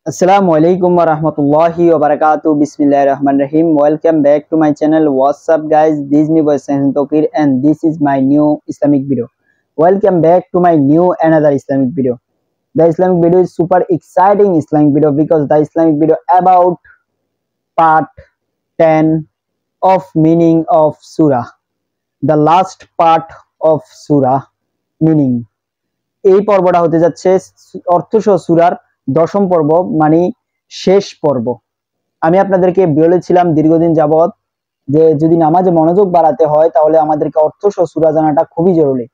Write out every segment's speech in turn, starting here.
Assalamu alaikum wa rahmatullahi wa barakatuh. Bismillahirrahmanirrahim. Welcome back to my channel. What's up guys? This is me boy Sahin Tokir and this is my new Islamic video. Welcome back to my new another Islamic video. The Islamic video is super exciting Islamic video because the Islamic video about part 10 of meaning of surah. The last part of surah meaning. এই পর্বটা হতে যাচ্ছে অর্থসহ সূরার দশম পর্ব মানে শেষ পর্ব। আমি আপনাদেরকে বলেছিলাম দীর্ঘদিন যাবত যে যদি নামাজে মনোযোগ বাড়াতে হয় তাহলে আমাদেরকে অর্থসহ সূরা জানাটা খুবই জরুরি।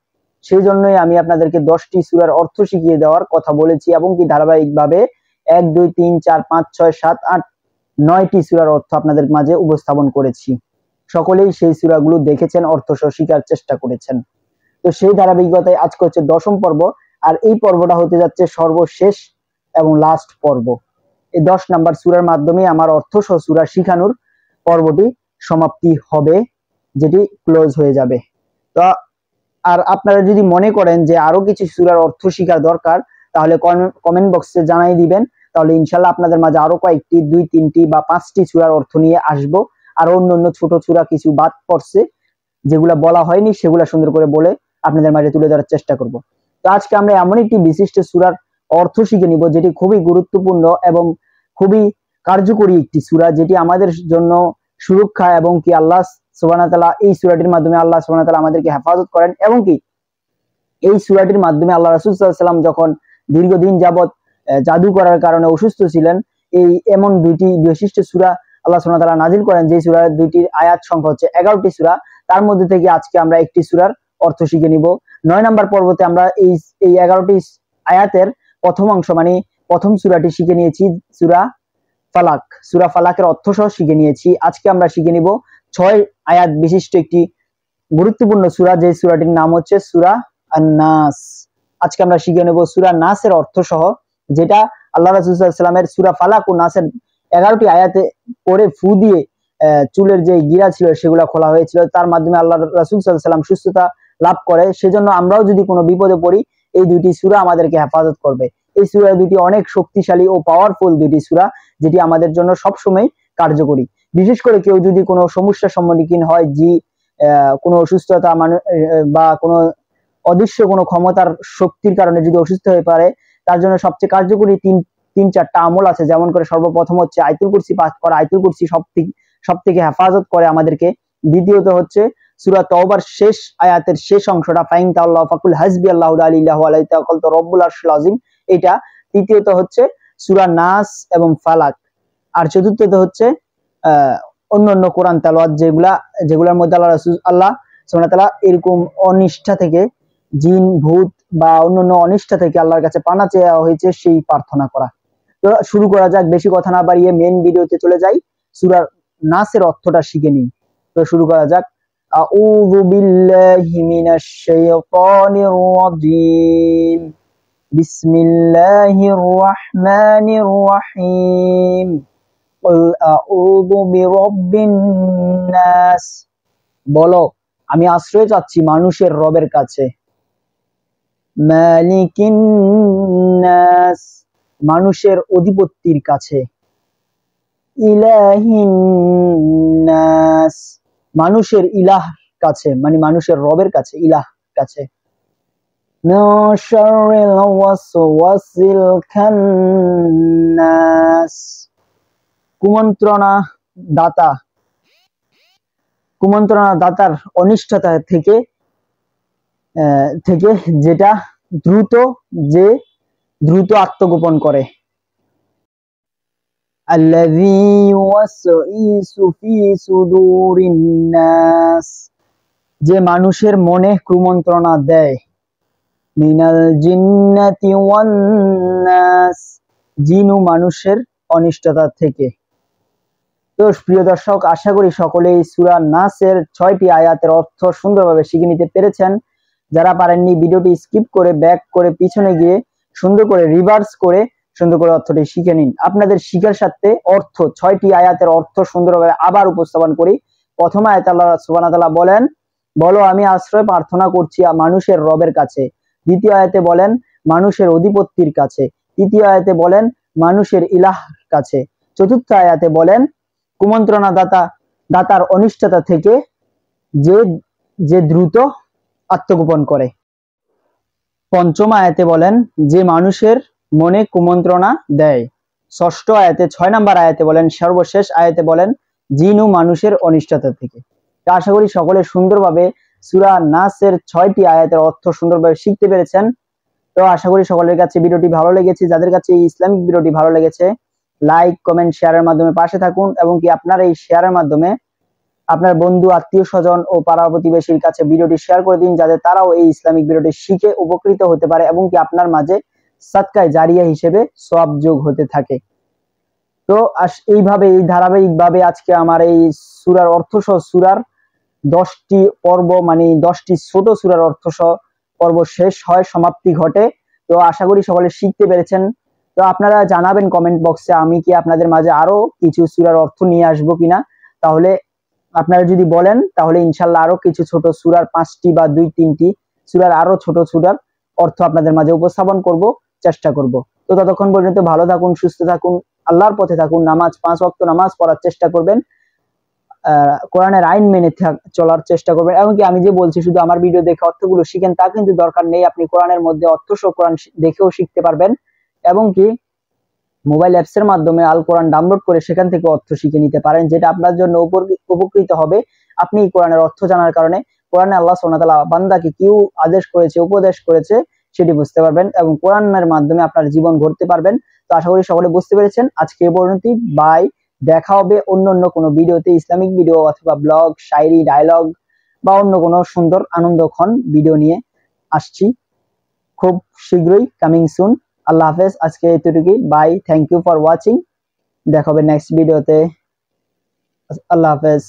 সেই জন্যই আমি আপনাদেরকে 10টি সূরার অর্থ শিখিয়ে দেওয়ার কথা বলেছি এবং কি ধারাবাহিকভাবে 1 2 3 4 5 6 7 8 9টি সূরার অর্থ আপনাদের মাঝে উপস্থাপন করেছি। সকলেই সেই সূরাগুলো দেখেছেন, অর্থসহ শেখার চেষ্টা করেছেন। তো সেই ধারাবাহিকতায় আজকে হচ্ছে দশম পর্ব আর এই পর্বটা হতে যাচ্ছে সর্বশেষ এবং লাস্ট পর্ব। এই 10 নাম্বার সূরার মাধ্যমে আমার অর্থসহ সূরা শিখানোর পর্বটি সমাপ্তি হবে, যেটি ক্লোজ হয়ে যাবে। তো আর আপনারা যদি মনে করেন যে আরো কিছু সূরার অর্থ শিখার দরকার তাহলে কমেন্ট বক্সে জানাই দিবেন, তাহলে ইনশাআল্লাহ আপনাদের মাঝে আরো কয়েকটি 2 3টি বা 5টি সূরার অর্থ নিয়ে আসব। আর অন্য ছোট সূরা কিছু বাদ পড়ছে যেগুলা বলা হয়নি সেগুলা সুন্দর করে বলে আপনাদের মাঝে তুলে ধরার চেষ্টা করব। তো আজকে আমরা এমন একটি বিশিষ্ট সূরার অর্থ শিখে নিব যেটি খুবই গুরুত্বপূর্ণ এবং খুবই কার্যকরী একটি সূরা, যেটি আমাদের জন্য সুরক্ষা এবং কি আল্লাহ সুবহানাহু ওয়া তাআলা এই সূরাটির মাধ্যমে আল্লাহ সুবহানাহু ওয়া তাআলা আমাদেরকে হেফাজত করেন এবং কি এই সূরাটির মাধ্যমে আল্লাহ রাসূল সাল্লাল্লাহু আলাইহি ওয়াসাল্লাম যখন দীর্ঘদিন যাবত জাদু করার কারণে অসুস্থ ছিলেন, এই এমন দুইটি বিশিষ্ট সূরা আল্লাহ সুবহানাহু ওয়া তাআলা নাজিল করেন যে সূরার দুইটির আয়াত সংখ্যা হচ্ছে 11টি সূরা। তার মধ্যে থেকে আজকে আমরা একটি সূরার অর্থ শিখে নিব। 9 নম্বর পর্বতে আমরা এই 11টি আয়াতের প্রথম অংশ মানে প্রথম সূরাটি শিখে নিয়েছি, সূরা ফালাক। সূরা ফালাকের অর্থ সহ শিখে নিয়েছি। আজকে আমরা শিখে নিব 6 আয়াত বিশিষ্ট একটি গুরুত্বপূর্ণ সূরা, যে সূরাটির নাম হচ্ছে সূরা আন-নাস। আজকে আমরা শিখে নেব সূরা নাসের অর্থ সহ, যেটা আল্লাহ রাসূল সাল্লাল্লাহু আলাইহি ওয়াসাল্লামের সূরা ফালাক ও নাসের 11টি আয়াতে পড়ে ফু দিয়ে চুলের যে গিরা ছিল সেগুলা খোলা হয়েছিল, তার মাধ্যমে আল্লাহ রাসূল সাল্লাল্লাহু আলাইহি ওয়াসাল্লাম সুস্থতা লাভ করে। সেজন্য আমরাও যদি কোনো বিপদে পড়ি এই দুইটি সূরা আমাদেরকে হেফাজত করবে। এই সূরা দুটি অনেক শক্তিশালী ও পাওয়ারফুল দুইটি সূরা, যেটি আমাদের জন্য সবসময় কার্যকরী। বিশেষ করে কেউ যদি কোনো সমস্যার সম্মুখীন হয়, কোনো অসুস্থতা বা কোনো অদৃশ্য কোনো ক্ষমতার শক্তির কারণে যদি অসুস্থ হয়ে পারে, তার জন্য সবচেয়ে কার্যকরী তিন চারটা আমল আছে। যেমন করে সর্বপ্রথম হচ্ছে আয়াতুল কুরসি পাঠ করা। আয়াতুল কুরসি সব থেকে হেফাজত করে আমাদেরকে। দ্বিতীয়ত হচ্ছে সূরা তাওবার শেষ আয়াতের শেষ অংশটা ফাইন তাআল্লাহু ফাকুল হাসবিয়াল্লাহু লা ইলাহা আলাইহি তাওয়াক্কালতু রব্বুল আরশিল আযীম, এটা। তৃতীয়ত হচ্ছে সূরা নাস এবং ফালাক। আর চতুর্থত হচ্ছে অন্য কোরআন তেলাওয়াত, যেগুলোর মধ্যে আল্লাহ সুবহানাহু ওয়া তাআলা এরকম অনিষ্ঠা থেকে, জিন ভূত বা অন্যান্য অনিষ্ঠা থেকে আল্লাহর কাছে পানা চেয়ে হয়েছে সেই প্রার্থনা করা। তো শুরু করা যাক, বেশি কথা না বাড়িয়ে মেন ভিডিওতে চলে যাই, সূরা নাসের অর্থটা শিখে নিই। তো শুরু করা যাক। আউযু বিল্লাহি মিনাশ শাইতানির রাজীম। বিসমিল্লাহির রাহমানির রাহিম। কুল আউযু বিরাব্বিন নাস। বলো আমি আশ্রয় চাচ্ছি মানুষের রবের কাছে। মালিকিন নাস, মানুষের অধিপতির কাছে। ইলাহিন নাস, মানুষের ইলাহ কাছে, মানে মানুষের রবের কাছে, ইলাহ কাছে। মিন শাররিল ওয়াসওয়াসিল খান্নাস, কুমন্ত্রণা দাতার অনিষ্টতা থেকে যেটা দ্রুত আত্মগোপন করে। আল্লাযী ইউওয়াসওয়িসু ফি সুদুরিন নাস, যে মানুষের মনে কুমন্ত্রণা দেয়। মিনাল জিন্নাতি ওয়ান নাস, জিন ও মানুষের অনিষ্টতা থেকে। তো প্রিয় দর্শক, আশা করি সকলেই সূরা নাসের 6টি আয়াতের অর্থ সুন্দরভাবে শিখে নিতে পেরেছেন। যারা পারেননি ভিডিওটি স্কিপ করে ব্যাক করে পিছনে গিয়ে সুন্দর করে রিভার্স করে সুন্দর করে অর্থটি শিখে নিন। আপনাদের শিখার সাথে অর্থ 6টি আয়াতের অর্থ সুন্দরভাবে আবার উপস্থাপন করি। প্রথম আয়াতে আল্লাহ সুবহানাহু ওয়া তাআলা বলেন, বলো আমি আশ্রয় প্রার্থনা করছি মানুষের রবের কাছে। দ্বিতীয় আয়াতে বলেন মানুষের অধিপতির কাছে। তৃতীয় আয়াতে বলেন মানুষের ইলাহ কাছে। চতুর্থ আয়াতে বলেন কুমন্ত্রণা দাতার অনিষ্টতা থেকে যে যে দ্রুত আত্মগোপন করে। পঞ্চম আয়াতে বলেন যে মানুষের মনে কুমন্ত্রণা দেয়। ষষ্ঠ আয়াতে 6 নম্বর আয়াতে বলেন, সর্বশেষ আয়াতে বলেন জিন ও মানুষের অনিষ্টতা থেকে। আশা করি সকলে সুন্দরভাবে সূরা নাসের 6টি আয়াতের অর্থ সুন্দরভাবে শিখতে পেরেছেন। তো আশা করি সকলের কাছে ভিডিওটি ভালো লেগেছে। যাদের কাছে এই ইসলামিক ভিডিওটি ভালো লেগেছে লাইক কমেন্ট শেয়ারের মাধ্যমে পাশে থাকুন, এবং কি আপনার এই শেয়ারের মাধ্যমে আপনার বন্ধু আত্মীয় স্বজন ও পাড়া প্রতিবেশীর কাছে ভিডিওটি শেয়ার করে দিন, যাতে তারাও এই ইসলামিক ভিডিওটি শিখে উপকৃত হতে পারে এবং কি আপনার মাঝে সাদকায়ে জারিয়া হিসেবে সওয়াব যোগ হতে থাকে। তো এইভাবে এই ধারাবাহিকভাবে আজকে আমার এই সূরার অর্থসহ সূরার 10টি পর্ব, মানে 10টি ছোট সূরার অর্থসহ পর্ব শেষ হয়, সমাপ্তি ঘটে। তো আশা করি সকলে শিখতে পেরেছেন। তো আপনারা জানাবেন কমেন্ট বক্সে আমি কি আপনাদের মাঝে আরো কিছু সূরার অর্থ নিয়ে আসবো কিনা। তাহলে আপনারা যদি বলেন তাহলে ইনশাল্লাহ আরো কিছু ছোট সূরার 5টি বা 2-3টি সূরার আরো ছোট সূরার অর্থ আপনাদের মাঝে উপস্থাপন করব, চেষ্টা করব। তো ততক্ষণ পর্যন্ত ভালো থাকুন, সুস্থ থাকুন, আল্লাহর পথে থাকুন, 5 ওয়াক্ত নামাজ পড়ার চেষ্টা করবেন, কোরআনের আইন মেনে চলার চেষ্টা করবেন। এমনকি আমি যে বলছি শুধু আমার ভিডিও দেখে অর্থগুলো শিখেন তা কিন্তু দরকার নেই। আপনি কোরআনের মধ্যে অর্থসহ কোরআন দেখেও শিখতে পারবেন, এবং কি মোবাইল অ্যাপস এর মাধ্যমে আল কোরআন ডাউনলোড করে সেখান থেকে অর্থ শিখে নিতে পারেন, যেটা আপনার জন্য উপকৃত হবে। আপনি কোরআনের অর্থ জানার কারণে কোরআনে আল্লাহ সুবহানাহু ওয়া তাআলা বান্দাকে কি আদেশ করেছে, উপদেশ করেছে সেটি বুঝতে পারবেন, এবং কোরআনের মাধ্যমে আপনার জীবন গড়তে পারবেন। তো আশা করি সকলে বুঝতে পেরেছেন। আজকে এই পর্যন্তই, বাই। দেখা হবে অন্য কোনো ভিডিওতে, ইসলামিক ভিডিও অথবা ব্লগ, শায়রি, ডায়লগ বা অন্য কোনো সুন্দর আনন্দক্ষণ ভিডিও নিয়ে আসছি খুব শীঘ্রই, কামিং সুন। আল্লাহ হাফেজ, আজকে এতটুকুই, bye, thank you for watching. দেখা হবে নেক্সট ভিডিওতে। আল্লাহ হাফেজ।